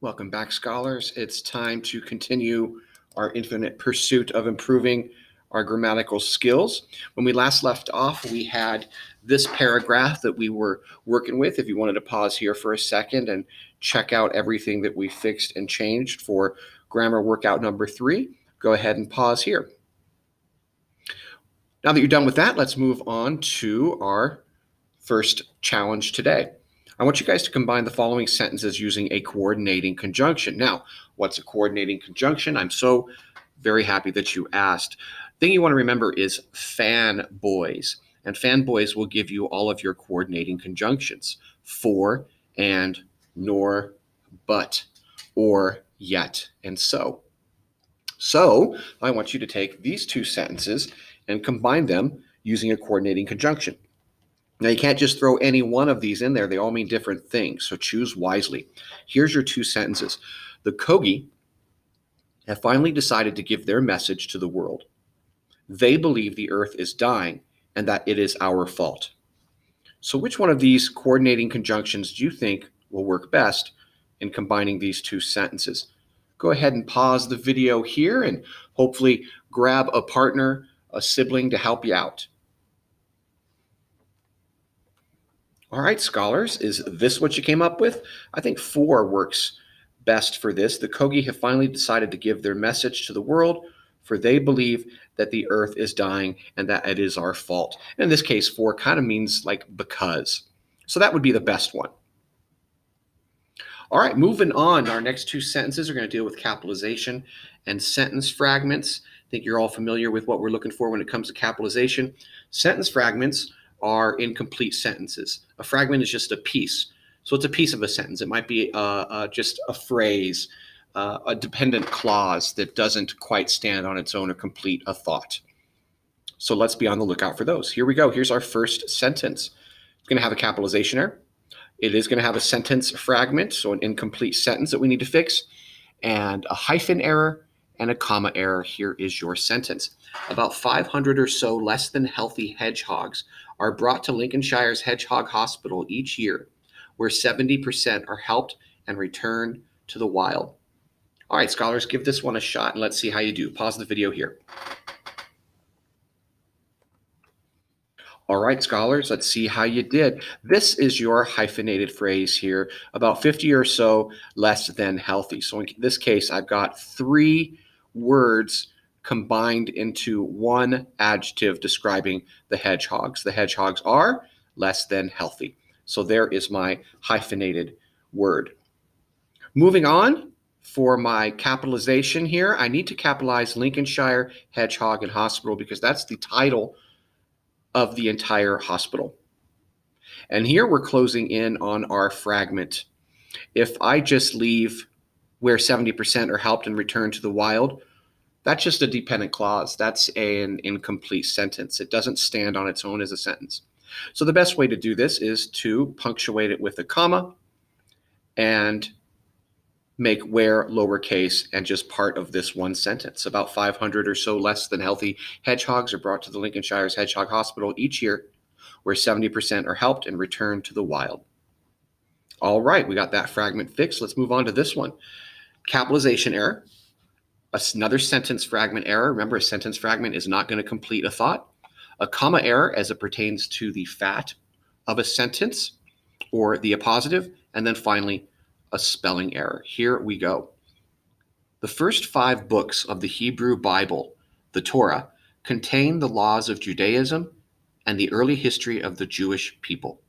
Welcome back, scholars. It's time to continue our infinite pursuit of improving our grammatical skills. When we last left off, we had this paragraph that we were working with. If you wanted to pause here for a second and check out everything that we fixed and changed for grammar workout number 3, go ahead and pause here. Now that you're done with that, let's move on to our first challenge today. I want you guys to combine the following sentences using a coordinating conjunction. Now, what's a coordinating conjunction? I'm so very happy that you asked. The thing you want to remember is fanboys. And fanboys will give you all of your coordinating conjunctions: for, and, nor, but, or, yet, and so. So I want you to take these two sentences and combine them using a coordinating conjunction. Now, you can't just throw any one of these in there. They all mean different things, so choose wisely. Here's your two sentences. The Kogi have finally decided to give their message to the world. They believe the earth is dying and that it is our fault. So which one of these coordinating conjunctions do you think will work best in combining these two sentences? Go ahead and pause the video here and hopefully grab a partner, a sibling to help you out. All right, scholars, is this what you came up with? I think 4 works best for this. The Kogi have finally decided to give their message to the world, for they believe that the earth is dying and that it is our fault. And in this case, 4 kind of means like because. So that would be the best one. All right, moving on. Our next 2 sentences are going to deal with capitalization and sentence fragments. I think you're all familiar with what we're looking for when it comes to capitalization. Sentence fragments are incomplete sentences. A fragment is just a piece. So it's a piece of a sentence. It might be just a phrase, a dependent clause that doesn't quite stand on its own or complete a thought. So let's be on the lookout for those. Here we go. Here's our first sentence. It's going to have a capitalization error. It is going to have a sentence fragment, so an incomplete sentence that we need to fix, and a hyphen error and a comma error. Here is your sentence. About 500 or so less than healthy hedgehogs are brought to Lincolnshire's Hedgehog Hospital each year, where 70% are helped and returned to the wild. All right, scholars, give this one a shot and let's see how you do. Pause the video here. All right, scholars, let's see how you did. This is your hyphenated phrase here, about 50 or so less than healthy. So in this case, I've got 3 words combined into one adjective describing the hedgehogs. The hedgehogs are less than healthy. So there is my hyphenated word. Moving on, for my capitalization here, I need to capitalize Lincolnshire Hedgehog and Hospital because that's the title of the entire hospital. And here we're closing in on our fragment. If I just leave where 70% are helped and returned to the wild, that's just a dependent clause. That's an incomplete sentence. It doesn't stand on its own as a sentence. So the best way to do this is to punctuate it with a comma and make where lowercase and just part of this one sentence. About 500 or so less than healthy hedgehogs are brought to the Lincolnshire's Hedgehog Hospital each year, where 70% are helped and returned to the wild. All right, we got that fragment fixed. Let's move on to this one. Capitalization error. Another sentence fragment error. Remember, a sentence fragment is not going to complete a thought. A comma error as it pertains to the fat of a sentence or the appositive. And then finally, a spelling error. Here we go. The first 5 books of the Hebrew Bible, the Torah, contain the laws of Judaism and the early history of the Jewish people.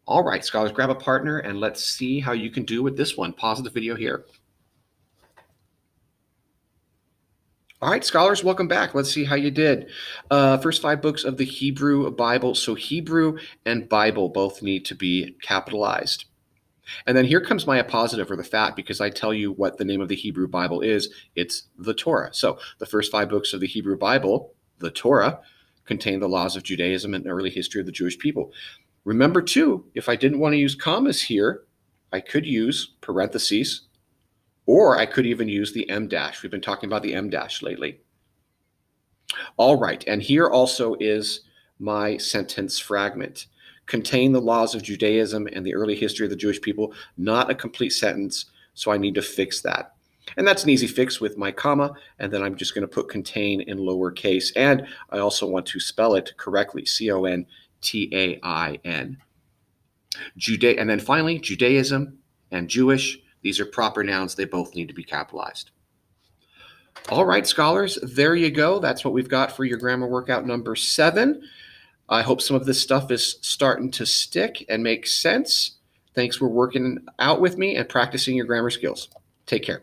All right, scholars, grab a partner and let's see how you can do with this one. Pause the video here. All right, scholars, welcome back. Let's see how you did. First 5 books of the Hebrew Bible. So Hebrew and Bible both need to be capitalized. And then here comes my appositive, or the fat, because I tell you what the name of the Hebrew Bible is. It's the Torah. So the first 5 books of the Hebrew Bible, the Torah, contain the laws of Judaism and early history of the Jewish people. Remember, too, if I didn't want to use commas here, I could use parentheses, or I could even use the em dash. We've been talking about the em dash lately. All right, and here also is my sentence fragment. Contain the laws of Judaism and the early history of the Jewish people. Not a complete sentence, So I need to fix that. And that's an easy fix with my comma. And then I'm just going to put contain in lowercase. And I also want to spell it correctly, Contain. And then finally, Judaism and Jewish. These are proper nouns. They both need to be capitalized. All right, scholars, there you go. That's what we've got for your grammar workout number 7. I hope some of this stuff is starting to stick and make sense. Thanks for working out with me and practicing your grammar skills. Take care.